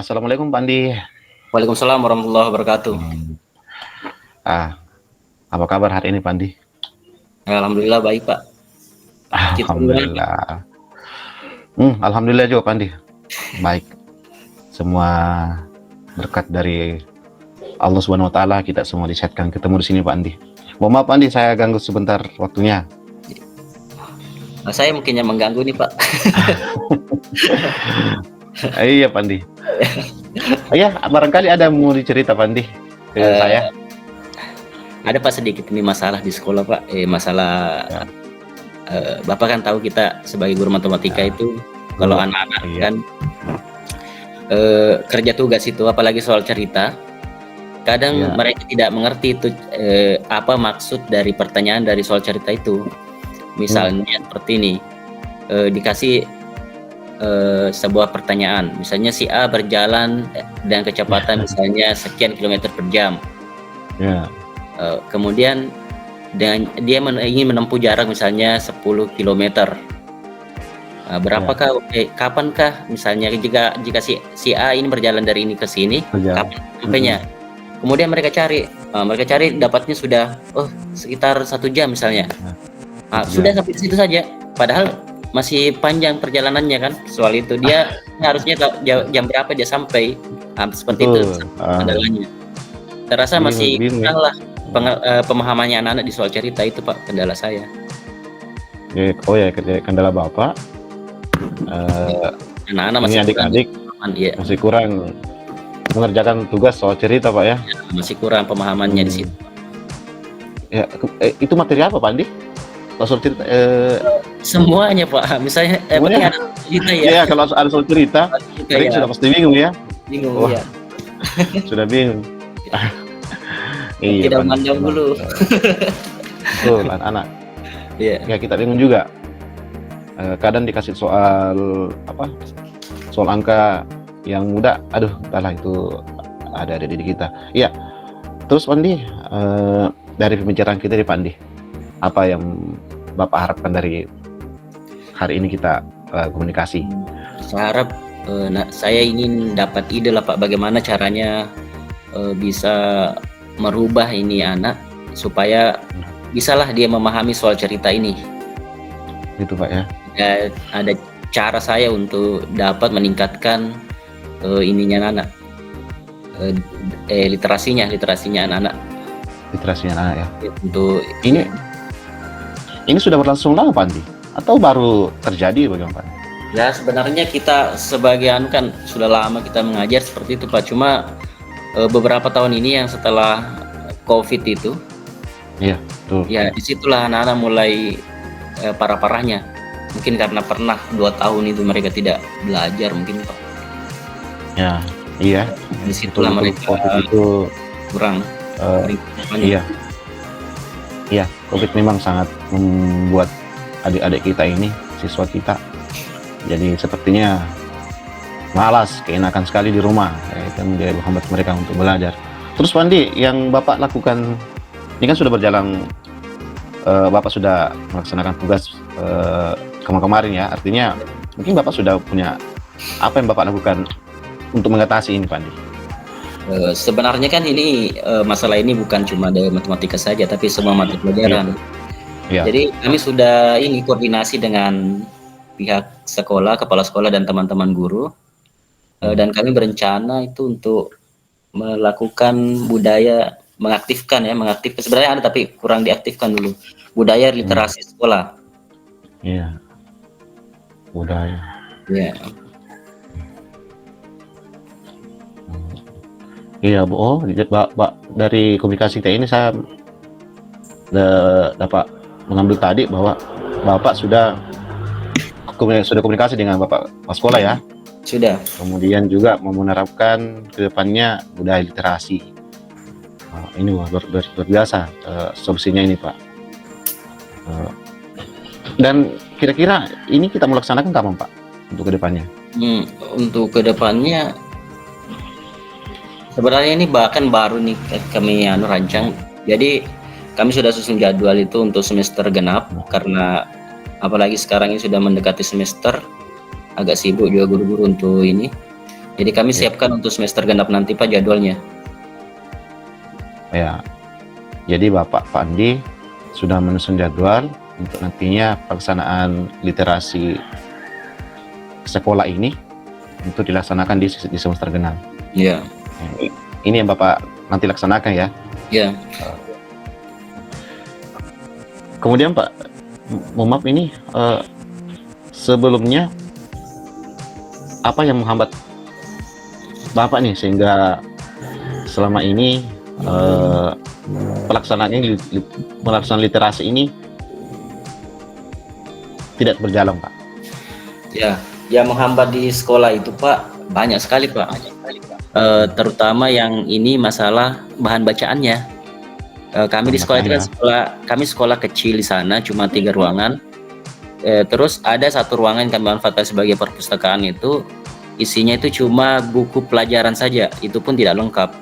Assalamualaikum Pak Andi. Waalaikumsalam warahmatullahi wabarakatuh. Ah, apa kabar hari ini Pak Andi? Alhamdulillah baik Pak. Kita gimana? Alhamdulillah. Alhamdulillah juga Pak Andi. Baik. Semua berkat dari Allah Subhanahu wa taala kita semua disehatkan ketemu di sini Pak Andi. Mohon maaf Pak Andi, saya ganggu sebentar waktunya. Saya mungkin yang mengganggu nih Pak. Iya Pak Andi. Iya, barangkali ada mau dicerita Pak Andi ke saya. Ada Pak sedikit ini masalah di sekolah Pak. Masalah Ya. Bapak kan tahu kita sebagai guru matematika itu kalau anak-anak Iya. kan kerja tugas itu apalagi soal cerita. Kadang Iya. mereka tidak mengerti itu apa maksud dari pertanyaan dari soal cerita itu. Misalnya seperti ini, dikasih sebuah pertanyaan, misalnya si A berjalan dengan kecepatan misalnya sekian kilometer per jam. Ya. Kemudian dengan dia ingin menempuh jarak misalnya 10 kilometer. Berapakah kapankah misalnya jika si A ini berjalan dari ini ke sini, kapan sampainya? Kemudian mereka cari dapatnya sudah sekitar 1 jam misalnya. Sudah sampai di situ saja, padahal masih panjang perjalanannya kan. Soal itu dia harusnya tahu jam berapa dia sampai. Seperti itu kendalanya. Terasa masih kurang lah pemahamannya anak-anak di soal cerita itu Pak, kendala saya. Kendala Bapak. Anak-anak Ini adik-adik masih kurang mengerjakan tugas soal cerita Pak ya. Masih kurang pemahamannya di situ. Ya, itu materi apa Pak Andi? Soal cerita semuanya Pak, misalnya semuanya? ada cerita ya. Iya, kalau ada soal cerita, mereka sudah pasti bingung ya. Bingung ya. Sudah bingung. Iya, Tidak mandang dulu. Betul, anak-anak. Iya. Ya kita bingung juga. Kadang dikasih soal soal angka yang mudah, aduh entahlah itu ada di kita. Iya. Terus Pak Andi, dari pembicaraan kita Pak Andi, apa yang Bapak harapkan dari hari ini kita komunikasi? Saya harap saya ingin dapat ide lah Pak, bagaimana caranya bisa merubah ini anak supaya bisalah dia memahami soal cerita ini. Gitu Pak ya. Ada cara saya untuk dapat meningkatkan ininya anak, literasinya anak-anak. Literasinya anak ya. Untuk ini sudah berlangsung lama Pak Andi atau baru terjadi bagaimana Pak? Ya sebenarnya kita sebagian kan sudah lama kita mengajar seperti itu Pak, cuma beberapa tahun ini yang setelah COVID itu, iya betul. Ya disitulah anak-anak mulai parah-parahnya. Mungkin karena pernah 2 tahun itu mereka tidak belajar mungkin Pak. Ya, iya. Disitulah mereka itu kurang. Iya, COVID memang sangat membuat adik-adik kita ini, siswa kita, jadi sepertinya malas, keenakan sekali di rumah. Itu menjadi hambat mereka untuk belajar. Terus Pak Andi, yang Bapak lakukan ini kan sudah berjalan, Bapak sudah melaksanakan tugas kemarin ya, artinya mungkin Bapak sudah punya apa yang Bapak lakukan untuk mengatasi ini Pak Andi? Sebenarnya kan ini masalah ini bukan cuma dari matematika saja, tapi semua mata pelajaran. Iya. Jadi kami sudah ini koordinasi dengan pihak sekolah, kepala sekolah dan teman-teman guru, dan kami berencana itu untuk melakukan budaya mengaktifkan sebenarnya ada tapi kurang diaktifkan dulu, budaya literasi sekolah. Iya. Budaya. Iya. Iya, Bu. Dari komunikasi kita ini saya dapat mengambil tadi bahwa Bapak sudah komunikasi dengan Bapak sekolah ya. Sudah. Kemudian juga mau menerapkan ke depannya budaya literasi. Ini luar biasa solusinya ini Pak. Dan kira-kira ini kita melaksanakan kapan Pak untuk ke depannya? Untuk ke depannya sebenarnya ini bahkan baru nih kami rancang. Jadi kami sudah susun jadwal itu untuk semester genap, karena apalagi sekarang ini sudah mendekati semester, agak sibuk juga guru-guru untuk ini. Jadi kami siapkan untuk semester genap nanti Pak jadwalnya. Ya. Jadi Bapak Pandi sudah menyusun jadwal untuk nantinya pelaksanaan literasi sekolah ini untuk dilaksanakan di semester genap. Iya. Ini yang Bapak nanti laksanakan ya. Iya. Kemudian Pak, mohon maaf ini sebelumnya apa yang menghambat Bapak nih sehingga selama ini pelaksanaan literasi ini tidak berjalan Pak? Ya, yang menghambat di sekolah itu Pak banyak sekali Pak. Terutama yang ini masalah bahan bacaannya. Kami di sekolah itu kan kami sekolah kecil di sana, cuma 3 ruangan. Terus ada satu ruangan yang kami manfaatkan sebagai perpustakaan, itu isinya itu cuma buku pelajaran saja, itu pun tidak lengkap.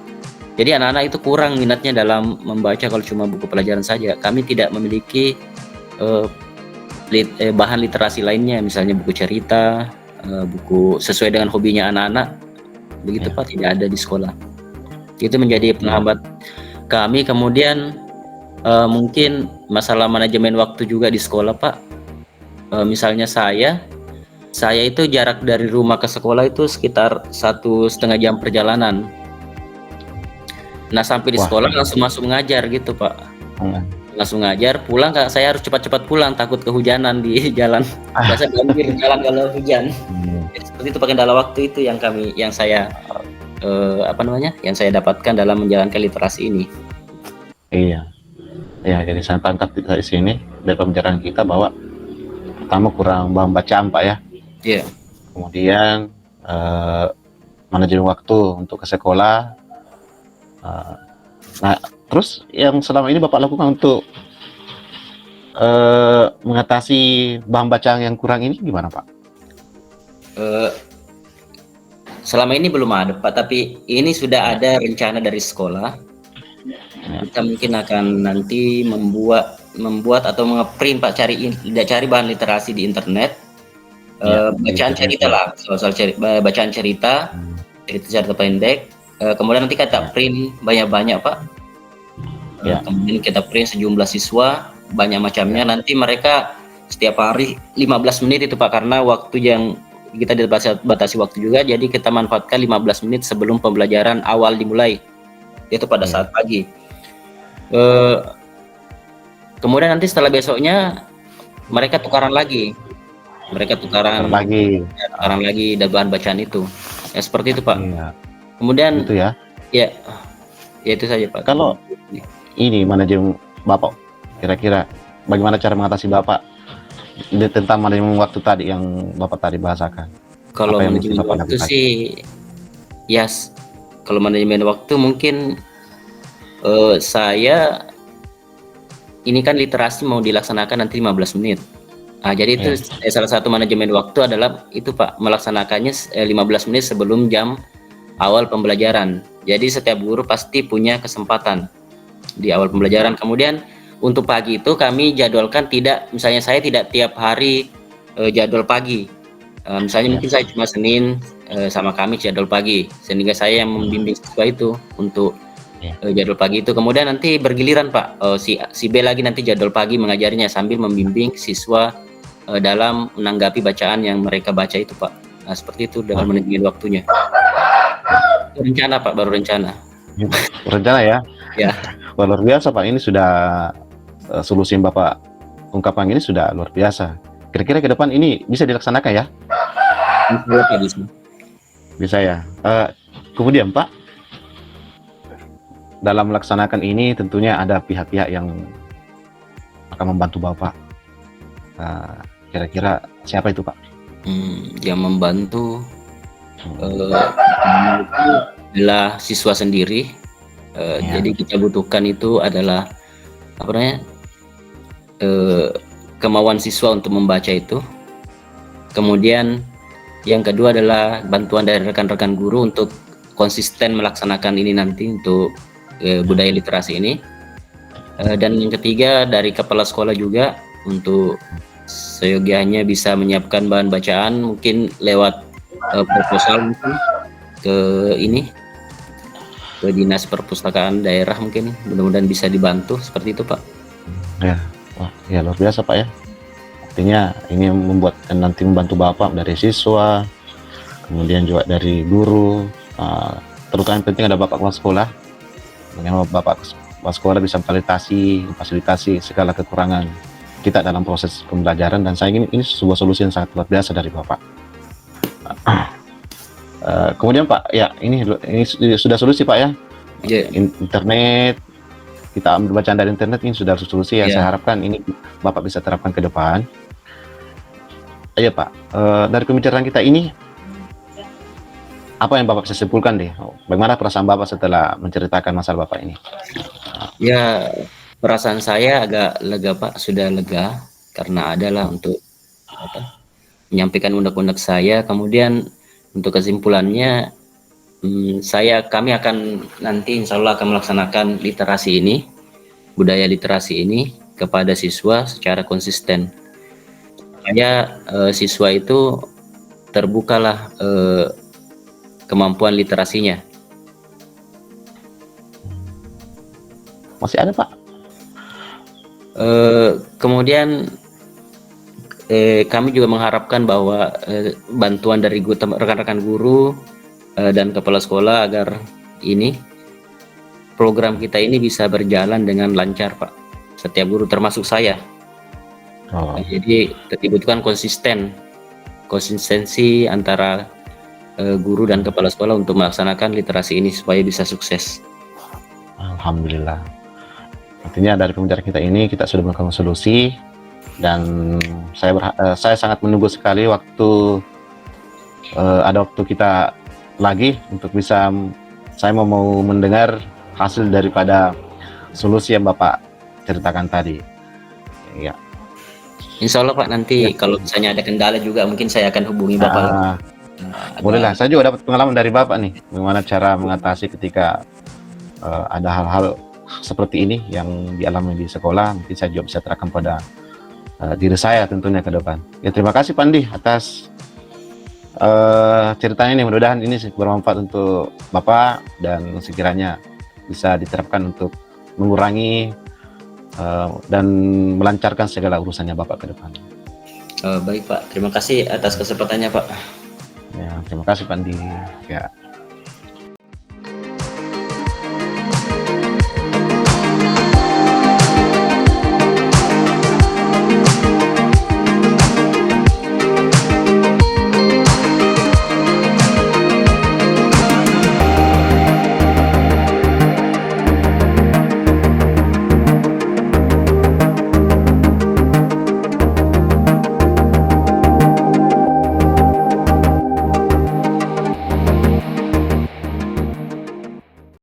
Jadi anak-anak itu kurang minatnya dalam membaca kalau cuma buku pelajaran saja. Kami tidak memiliki bahan literasi lainnya, misalnya buku cerita, buku sesuai dengan hobinya anak-anak. Begitu Pak, tidak ada di sekolah. Itu menjadi penghambat kami. Kemudian mungkin masalah manajemen waktu juga di sekolah Pak. Misalnya saya itu jarak dari rumah ke sekolah itu sekitar 1,5 jam perjalanan. Nah sampai di sekolah langsung masuk mengajar gitu Pak. Langsung ngajar, pulang saya harus cepat-cepat pulang, takut kehujanan di jalan. Biasa banjir jalan kalau hujan. Seperti itu, kendala waktu itu yang saya yang saya dapatkan dalam menjalankan literasi ini. Iya, ya, jadi saya tangkap dari sini dari pembicaraan kita bahwa pertama kurang bahan bacaan Pak ya. Iya. Kemudian manajemen waktu untuk ke sekolah. Nah, terus yang selama ini Bapak lakukan untuk mengatasi bahan bacaan yang kurang ini gimana Pak? Selama ini belum ada Pak, tapi ini sudah ada rencana dari sekolah. Kita mungkin akan nanti membuat atau ngeprint Pak, cari bahan literasi di internet, bacaan cerita lah, soal bacaan cerita pendek. Kemudian nanti kita print banyak-banyak Pak. Kemudian kita print sejumlah siswa, banyak macamnya. Nanti mereka setiap hari 15 menit itu Pak, karena waktu yang kita dibatasi waktu juga, jadi kita manfaatkan 15 menit sebelum pembelajaran awal dimulai, yaitu pada saat pagi. Kemudian nanti setelah besoknya mereka tukaran lagi dan bahan bacaan itu. Ya, seperti itu Pak. Kemudian itu ya itu saja Pak. Kalau ini manajemen Bapak, kira-kira bagaimana cara mengatasi Bapak tentang manajemen waktu tadi yang Bapak tadi bahasakan? Kalau manajemen waktu sih, kalau manajemen waktu mungkin saya ini kan literasi mau dilaksanakan nanti 15 menit. Jadi itu salah satu manajemen waktu adalah itu Pak, melaksanakannya 15 menit sebelum jam awal pembelajaran. Jadi setiap guru pasti punya kesempatan di awal pembelajaran. Kemudian untuk pagi itu kami jadwalkan misalnya saya tidak tiap hari jadwal pagi. Misalnya mungkin saya cuma Senin sama Kamis jadwal pagi, sehingga saya yang membimbing siswa itu untuk jadwal pagi itu. Kemudian nanti bergiliran Pak, si B lagi nanti jadwal pagi mengajarnya sambil membimbing siswa dalam menanggapi bacaan yang mereka baca itu Pak. Nah seperti itu dengan manajemen waktunya. Rencana Pak, baru rencana. Rencana ya? Ya. Wah, luar biasa Pak, ini sudah solusi yang Bapak ungkapkan ini sudah luar biasa. Kira-kira ke depan ini bisa dilaksanakan ya? Bisa ya. Kemudian Pak, dalam melaksanakan ini tentunya ada pihak-pihak yang akan membantu Bapak. Kira-kira siapa itu Pak? Yang membantu adalah siswa sendiri. Jadi kita butuhkan itu adalah kemauan siswa untuk membaca itu. Kemudian yang kedua adalah bantuan dari rekan-rekan guru untuk konsisten melaksanakan ini nanti untuk budaya literasi ini. Dan yang ketiga dari kepala sekolah juga untuk seyogianya bisa menyiapkan bahan bacaan, mungkin lewat proposal mungkin. ke ini, ke dinas perpustakaan daerah, mungkin mudah-mudahan bisa dibantu seperti itu Pak. Ya, wah, ya luar biasa Pak ya. Artinya ini membuat nanti membantu Bapak dari siswa, kemudian juga dari guru, terutama yang penting ada Bapak kepala sekolah. Bagaimana Bapak kepala sekolah bisa fasilitasi segala kekurangan kita dalam proses pembelajaran, dan saya ingin ini sebuah solusi yang sangat luar biasa dari Bapak. Kemudian Pak, ya ini sudah solusi Pak ya. Yeah. Internet, kita ambil bacaan dari internet, ini sudah solusi ya. Saya harapkan ini Bapak bisa terapkan ke depan. Ayo Pak, dari pembicaraan kita ini, apa yang Bapak bisa simpulkan deh? Bagaimana perasaan Bapak setelah menceritakan masalah Bapak ini? Ya, perasaan saya agak lega Pak, sudah lega karena adalah untuk menyampaikan undang-undang saya. Kemudian untuk kesimpulannya, kami akan nanti insya Allah akan melaksanakan literasi ini, budaya literasi ini kepada siswa secara konsisten. Supaya siswa itu terbukalah kemampuan literasinya. Masih ada Pak? Kemudian kami juga mengharapkan bahwa bantuan dari rekan-rekan guru dan kepala sekolah agar ini program kita ini bisa berjalan dengan lancar Pak. Setiap guru termasuk saya. Jadi dibutuhkan konsistensi antara guru dan kepala sekolah untuk melaksanakan literasi ini supaya bisa sukses. Alhamdulillah. Artinya dari pembicaraan kita ini kita sudah menemukan solusi, dan saya sangat menunggu sekali waktu ada waktu kita lagi untuk bisa saya mau mendengar hasil daripada solusi yang Bapak ceritakan tadi. Ya. Insya Allah Pak, nanti kalau misalnya ada kendala juga mungkin saya akan hubungi Bapak. Bolehlah, saya juga dapat pengalaman dari Bapak nih, bagaimana cara mengatasi ketika ada hal-hal seperti ini yang dialami di sekolah. Mungkin saya juga bisa terapkan pada diri saya tentunya ke depan. Ya, terima kasih Pandi atas ceritanya ini. Mudah-mudahan ini bermanfaat untuk Bapak dan sekiranya bisa diterapkan untuk mengurangi dan melancarkan segala urusannya Bapak ke depan. Baik Pak, terima kasih atas kesempatannya Pak. Ya, terima kasih Pandi. Ya.